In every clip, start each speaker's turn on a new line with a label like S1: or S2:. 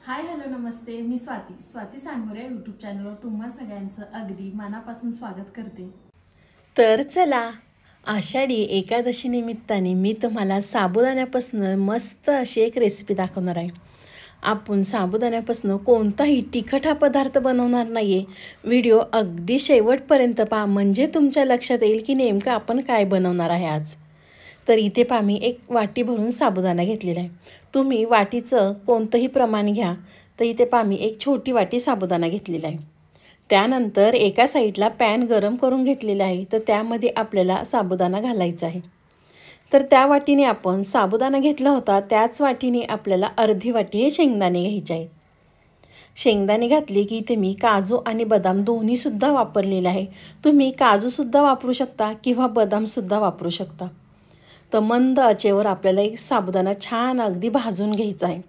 S1: Hi hello नमस्ते, मी Swati सांगोरे YouTube चॅनलवर तुम्हा सगळ्यांचं अगदी मनापासून स्वागत करते।
S2: तर चला, आषाढी एकादशी निमित्ताने मी तुम्हाला साबुदाण्यापासून मस्त अशी एक रेसिपी दाखवणार आहे। आपण साबुदाण्यापासून कोणताही तिखट हा पदार्थ बनवणार नाहीये। व्हिडिओ अगदी शेवटपर्यंत पहा, म्हणजे तुमच्या लक्षात येईल की नेमकं आपण काय बनवणार आहे आज। तर इथे पहा, मी एक वाटी भरून साबुदाणा घेतलेला आहे। तुम्ही वाटीचं कोणतंही प्रमाण घ्या। तर इथे पहा, मी एक छोटी वाटी साबुदाणा घेतलेला आहे। त्यानंतर एका साईडला पॅन गरम करून घेतलेला आहे, तर त्यामध्ये आपल्याला साबुदाणा घालायचा आहे। तर त्या वाटीने आपण साबुदाणा घेतला होता, त्याच वाटीने आपल्याला अर्धी वाटी हे शेंगदाणे घ्यायचे आहेत। शेंगदाणे घातले की इथे मी काजू आणि बदाम दोन्हीसुद्धा वापरलेले आहे। तुम्ही काजूसुद्धा वापरू शकता किंवा बदामसुद्धा वापरू शकता। तर मंद आचेवर आपल्याला एक साबुदाणा छान अगदी भाजून घ्यायचा आहे।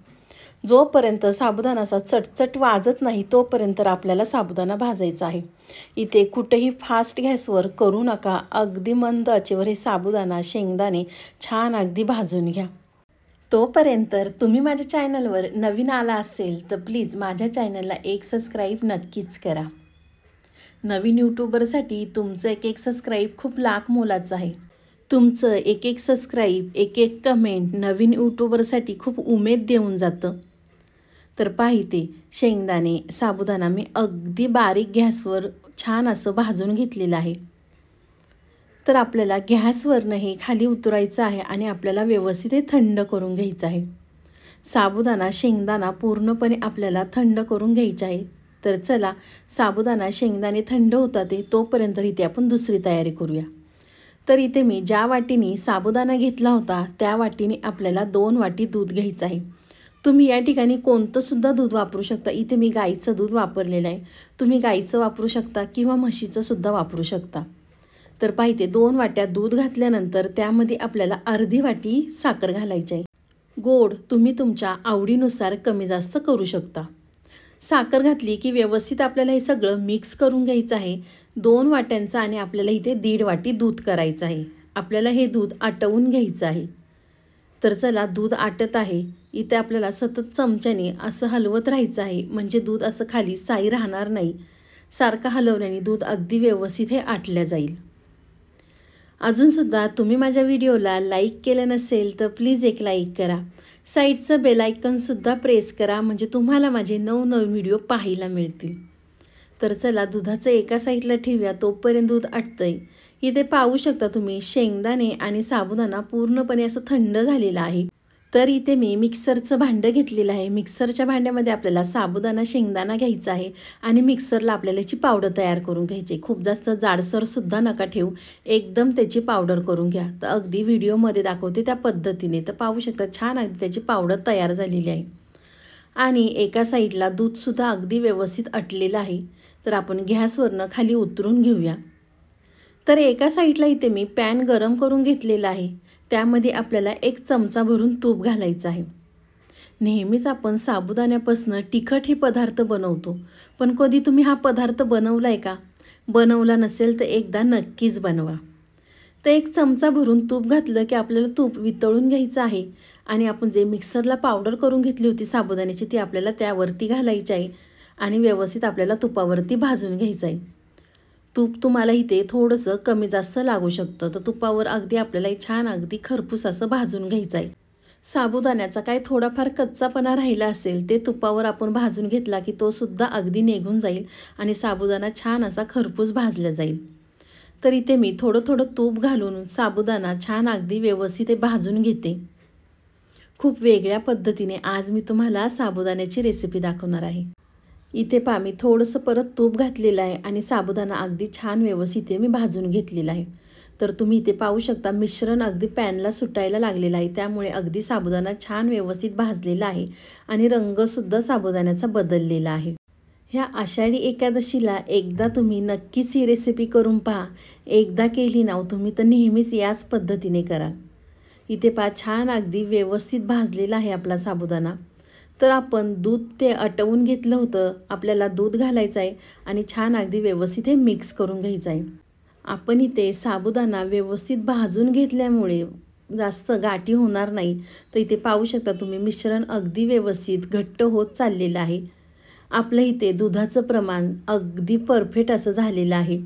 S2: जोपर्यंत साबुदाणा असा चटचट वाजत नाही तोपर्यंत आपल्याला साबुदाणा भाजायचा आहे। इथे कुठेही फास्ट गॅसवर करू नका, अगदी मंद आचेवर हे साबुदाणा शेंगदाणे छान अगदी भाजून घ्या। तोपर्यंत तुम्ही माझ्या चॅनलवर नवीन आला असेल तर प्लीज माझ्या चॅनलला एक सबस्क्राईब नक्कीच करा। नवीन यूट्यूबरसाठी तुमचं एक सबस्क्राईब खूप लाख मोलाचं आहे। तुमचं एक सबस्क्राईब एक कमेंट नवीन यूट्यूबरसाठी खूप उमेद देऊन जातं। तर पाहिते शेंगदाणे साबुदाणा मी अगदी बारीक गॅसवर छान असं भाजून घेतलेलं आहे। तर आपल्याला गॅसवरनं हे खाली उतरायचं आहे आणि आपल्याला व्यवस्थित हे थंड करून घ्यायचं आहे। साबुदाणा शेंगदाणा पूर्णपणे आपल्याला थंड करून घ्यायचं आहे। तर चला, साबुदाणा शेंगदाणे थंड होतात तोपर्यंत इथे आपण दुसरी तयारी करूया। तर इथे मी ज्या वाटीने साबुदाणा घेतला होता त्या वाटीने आपल्याला 2 वाटी दूध घ्यायचं आहे। तुम्ही या ठिकाणी कोणतंसुद्धा दूध वापरू शकता। इथे मी गाईचं दूध वापरलेलं आहे। तुम्ही गाईचं वापरू शकता किंवा म्हशीचंसुद्धा वापरू शकता। तर पाहिजे 2 वाट्या दूध घातल्यानंतर त्यामध्ये आपल्याला अर्धी वाटी साखर घालायची आहे। गोड तुम्ही तुमच्या आवडीनुसार कमी जास्त करू शकता। साखर घातली की व्यवस्थित आपल्याला हे सगळं मिक्स करून घ्यायचं आहे। 2 वाट्यांचं आणि आपल्याला इथे 1.5 वाटी दूध करायचं आहे। आपल्याला हे दूध आटवून घ्यायचं आहे। तर चला, दूध आटत आहे। इथे आपल्याला सतत चमच्याने असं हलवत राहायचं आहे, म्हणजे दूध असं खाली साई राहणार नाही। सारखं हलवल्याने दूध अगदी व्यवस्थित हे आटलं जाईल। अजूनसुद्धा तुम्ही माझ्या व्हिडिओला लाईक केलं नसेल तर प्लीज एक लाईक करा। साईडचं बेल आयकॉनसुद्धा प्रेस करा, म्हणजे तुम्हाला माझे नवनवीन व्हिडिओ पाहायला मिळतील। तर चला, दुधाचं एका साईडला ठेवूया, तोपर्यंत दूध आटतंय। इथे पाहू शकता तुम्ही शेंगदाणे आणि साबुदाणा पूर्णपणे असं थंड झालेलं आहे। तर इथे मी मिक्सरचं भांडं घेतलेलं आहे। मिक्सरच्या भांड्यामध्ये आपल्याला साबुदाणा शेंगदाणा घ्यायचा आहे आणि मिक्सरला आपल्याला याची पावडर तयार करून घ्यायची। खूप जास्त जाडसरसुद्धा नका ठेवू, एकदम त्याची पावडर करून घ्या। तर अगदी व्हिडिओमध्ये दाखवते त्या पद्धतीने। तर पाहू शकता छान अगदी त्याची पावडर तयार झालेली आहे। आणि एका साईडला दूधसुद्धा अगदी व्यवस्थित आटलेलं आहे। तर आपण गॅसवरनं खाली उतरून घेऊया। तर एका साईडला इथे मी पॅन गरम करून घेतलेला आहे। त्यामध्ये आपल्याला 1 चमचा भरून तूप घालायचं आहे। नेहमीच आपण साबुदाण्यापासून तिखट हे पदार्थ बनवतो, पण कधी तुम्ही हा पदार्थ बनवला आहे का? बनवला नसेल तर एकदा नक्कीच बनवा। तर 1 चमचा भरून तूप घातलं की आपल्याला तूप वितळून घ्यायचं आहे आणि आपण जे मिक्सरला पावडर करून घेतली होती साबुदाण्याची ती आपल्याला त्यावरती घालायची आहे आणि व्यवस्थित आपल्याला तुपावरती भाजून घ्यायचं आहे। तूप तुम्हाला इथे थोडंसं कमी जास्त लागू शकतं। तर तुपावर अगदी आपल्याला छान अगदी खरपूस असं भाजून घ्यायचं आहे। साबुदाण्याचा काय थोडाफार कच्चापणा राहिला असेल ते तुपावर आपण भाजून घेतला की तो सुद्धा अगदी निघून जाईल आणि साबुदाणा छान असा खरपूस भाजला जाईल। तर इथे मी थोडं थोडं तूप घालून साबुदाणा छान अगदी व्यवस्थित भाजून घेते। खूप वेगळ्या पद्धतीने आज मी तुम्हाला साबुदाण्याची रेसिपी दाखवणार आहे। इथे पहा, मी थोडंसं परत तूप घातलेलं आहे आणि साबुदाणा अगदी छान व्यवस्थित मी भाजून घेतलेला आहे। तर तुम्ही इथे पाहू शकता मिश्रण अगदी पॅनला सुटायला लागलेलं आहे, त्यामुळे अगदी साबुदाणा छान व्यवस्थित भाजलेला आहे आणि रंगसुद्धा साबुदाण्याचा बदललेला आहे। ह्या आषाढी एकादशीला एकदा तुम्ही नक्कीच ही रेसिपी करून पहा। एकदा केली ना तुम्ही तर नेहमीच याच पद्धतीने करा। इथे पहा, छान अगदी व्यवस्थित भाजलेला आहे आपला साबुदाणा। तर आपण दूध ते आटवून घेतलं होतं, आपल्याला दूध घालायचं आहे आणि छान अगदी व्यवस्थित हे मिक्स करून घ्यायचं आहे। आपण इथे साबुदाणा व्यवस्थित भाजून घेतल्यामुळे जास्त गाठी होणार नाही. तर इथे पाहू शकता तुम्ही मिश्रण अगदी व्यवस्थित घट्ट होत चाललेलं आहे. आपलं इथे दुधाचं प्रमाण अगदी परफेक्ट असं झालेलं आहे.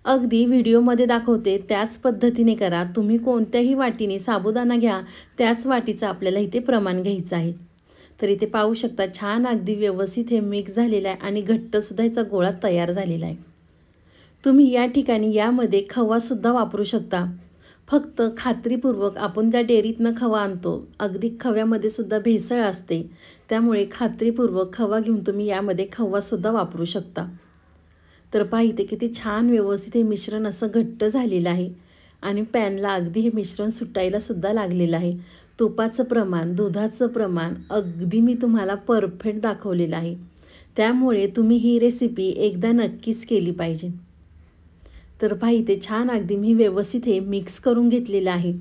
S2: अगदी व्हिडिओमध्ये दाखवते त्याच पद्धतीने करा. तुम्ही कोणत्याही वाटीने साबुदाणा घ्या, त्याच वाटीचं आपल्याला इथे प्रमाण घ्यायचं आहे. तर इथे पाहू शकता छान अगदी व्यवस्थित हे मिक्स झालेलं आहे आणि घट्टसुद्धा याचा गोळा तयार झालेला आहे. तुम्ही या ठिकाणी यामध्ये खवासुद्धा वापरू शकता. फक्त खात्रीपूर्वक आपण ज्या डेअरीतनं खवा आणतो, अगदी खव्यामध्ये सुद्धा भेसळ असते. त्यामुळे खात्रीपूर्वक खवा घेऊन तुम्ही यामध्ये खवासुद्धा वापरू शकता. तर पहा इथे किती छान व्यवस्थित हे मिश्रण असं घट्ट झालेलं आहे आणि पॅनला अगदी हे मिश्रण सुटायला सुद्धा लागलेलं आहे. तुपाचं प्रमाण, दुधाचं प्रमाण अगदी मी तुम्हाला परफेक्ट दाखवलेलं आहे. त्यामुळे तुम्ही ही रेसिपी एकदा नक्कीच केली पाहिजे. तर पहा इथे छान अगदी मी व्यवस्थित हे मिक्स करून घेतलेलं आहे.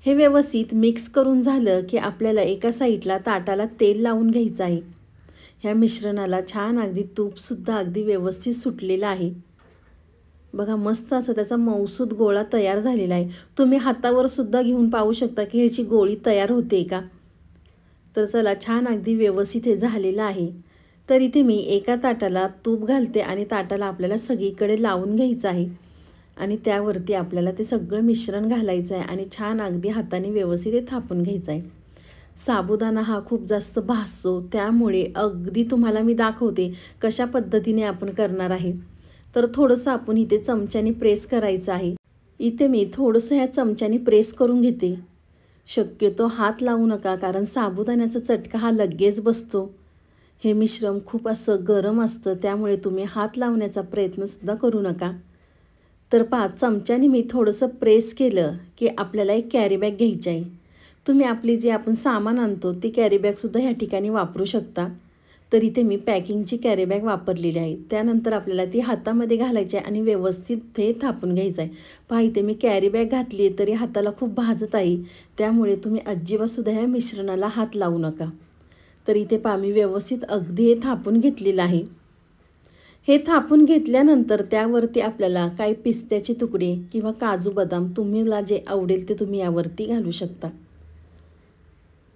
S2: हे व्यवस्थित मिक्स करून झालं की आपल्याला एका साईडला ताटाला तेल लावून घ्यायचं आहे. ह्या मिश्रणाला छान अगदी तूपसुद्धा अगदी व्यवस्थित सुटलेलं आहे. बघा मस्त असं त्याचा मऊसूद गोळा तयार झालेला आहे. तुम्ही हातावर सुद्धा घेऊन पाहू शकता की ह्याची गोळी तयार होते का. तर चला छान अगदी व्यवस्थित हे झालेलं आहे. तर इथे मी एका ताटाला तूप घालते आणि ताटाला आपल्याला सगळीकडे लावून घ्यायचं आहे आणि त्यावरती आपल्याला ते सगळं मिश्रण घालायचं आहे आणि छान अगदी हाताने व्यवस्थित हे थापून घ्यायचं आहे. साबुदाणा हा खूप जास्त भाजतो, त्यामुळे अगदी तुम्हाला मी दाखवते कशा पद्धतीने आपण करणार आहे. तर थोडंसं आपण इथे चमच्याने प्रेस करायचं आहे. इथे मी थोडंसं ह्या चमच्याने प्रेस करून घेते. शक्यतो हात लावू नका, कारण साबुदाण्याचा चटका हा लगेच बसतो. हे मिश्रण खूप असं गरम असतं, त्यामुळे तुम्ही हात लावण्याचा प्रयत्नसुद्धा करू नका. तर पहा चमच्याने मी थोडंसं प्रेस केलं की आपल्याला एक कॅरी बॅग घ्यायची आहे. तुम्ही आपली जे आपण सामान आणतो ती कॅरी बॅगसुद्धा ह्या ठिकाणी वापरू शकता. तर इथे मी पॅकिंगची कॅरी बॅग वापरलेली आहे. त्यानंतर आपल्याला ती हातामध्ये घालायची आहे आणि व्यवस्थित ते थापून घ्यायचं आहे. पहा इथे मी कॅरी बॅग घातली आहे तरी हाताला खूप भाजत आहे, त्यामुळे तुम्ही अजिबातसुद्धा ह्या मिश्रणाला हात लावू नका. तर इथे पहा मी व्यवस्थित अगदी हे थापून घेतलेलं आहे. हे थापून घेतल्यानंतर त्यावरती आपल्याला काही पिस्त्याचे तुकडे किंवा काजू बदाम तुम्हाला जे आवडेल ते तुम्ही यावरती घालू शकता.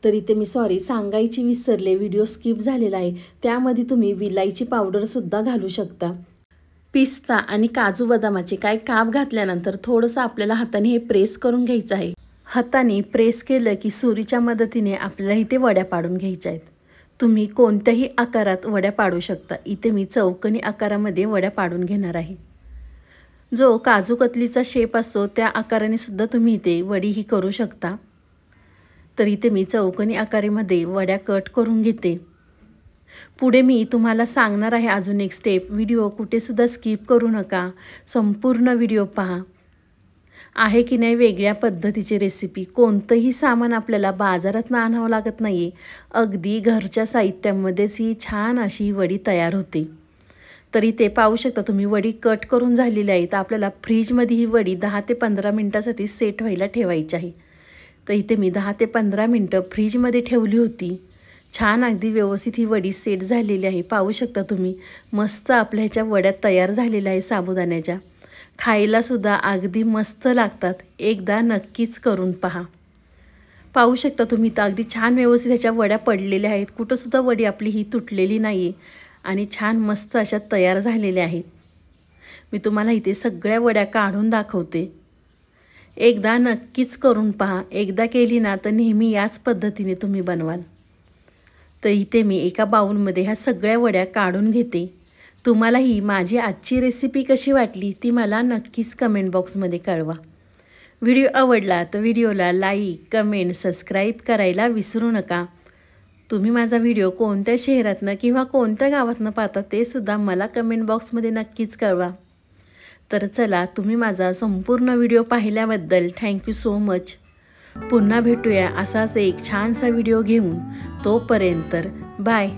S2: तर इथे मी सांगायची विसरले, व्हिडिओ स्किप झालेला आहे. त्यामध्ये तुम्ही विलायची पावडरसुद्धा घालू शकता. पिस्ता आणि काजू बदामाचे काही काप घातल्यानंतर थोडंसं आपल्याला हाताने हे प्रेस करून घ्यायचं आहे. हाताने प्रेस केलं की सुरीच्या मदतीने आपल्याला इथे वड्या पाडून घ्यायच्या आहेत. तुम्ही कोणत्याही आकारात वड्या पाडू शकता. इथे मी चौकोनी आकारामध्ये वड्या पाडून घेणार आहे. जो काजू कतलीचा शेप असतो त्या आकाराने सुद्धा तुम्ही इथे वडी ही करू शकता. तर इथे मी चौकोनी आकारामध्ये वड्या कट करून घेते. पुढे मी तुम्हाला सांगणार आहे अजून एक स्टेप. व्हिडिओ कुठेसुद्धा स्किप करू नका, संपूर्ण व्हिडिओ पहा. आहे की नाही वेगळ्या पद्धतीची रेसिपी. कोणतंही सामान आपल्याला बाजारातून आणावं लागत नाही आहे. अगदी घरच्या साहित्यामध्येच ही छान अशी वडी तयार होते. तरी ते पाहू शकता तुम्ही वडी कट करून झालेली आहे. तर आपल्याला फ्रीजमध्ये ही वडी 10 ते 15 मिनटासाठी सेट व्हायला ठेवायची आहे. तर इथे मी 10 ते 15 मिनटं फ्रीजमध्ये ठेवली होती. छान अगदी व्यवस्थित ही वडी सेट झालेली आहे. पाहू शकता तुम्ही मस्त आपल्या ह्याच्या वड्या तयार झालेल्या आहे साबुदाण्याच्या. खायलासुद्धा अगदी मस्त लागतात. एकदा नक्कीच करून पहा. पाहू शकता तुम्ही तर अगदी छान व्यवस्थित ह्याच्या वड्या पडलेल्या आहेत. कुठंसुद्धा वडी आपली ही तुटलेली नाही आहे आणि छान मस्त अशा तयार झालेल्या आहेत. मी तुम्हाला इथे सगळ्या वड्या काढून दाखवते. एकदा नक्कीच करून पहा. एकदा केली ना तर नेहमी याच पद्धतीने तुम्ही बनवाल. तर इथे मी एका बाउलमध्ये ह्या सगळ्या वड्या काढून घेते. तुम्हालाही माझी आजची रेसिपी कशी वाटली ती मला नक्कीच कमेंट बॉक्समध्ये कळवा. व्हिडिओ आवडला तर व्हिडिओला लाईक, कमेंट, सबस्क्राईब करायला विसरू नका. तुम्ही माझा व्हिडिओ कोणत्या शहरातनं किंवा कोणत्या गावातनं पाहता ते सुद्धा मला कमेंट बॉक्समध्ये नक्कीच कळवा. तर चला तुम्ही माझा संपूर्ण व्हिडिओ पाहिल्याबद्दल थँक्यू सो मच. पुन्हा भेटूया असाच एक छानसा व्हिडिओ घेऊन. तोपर्यंत बाय.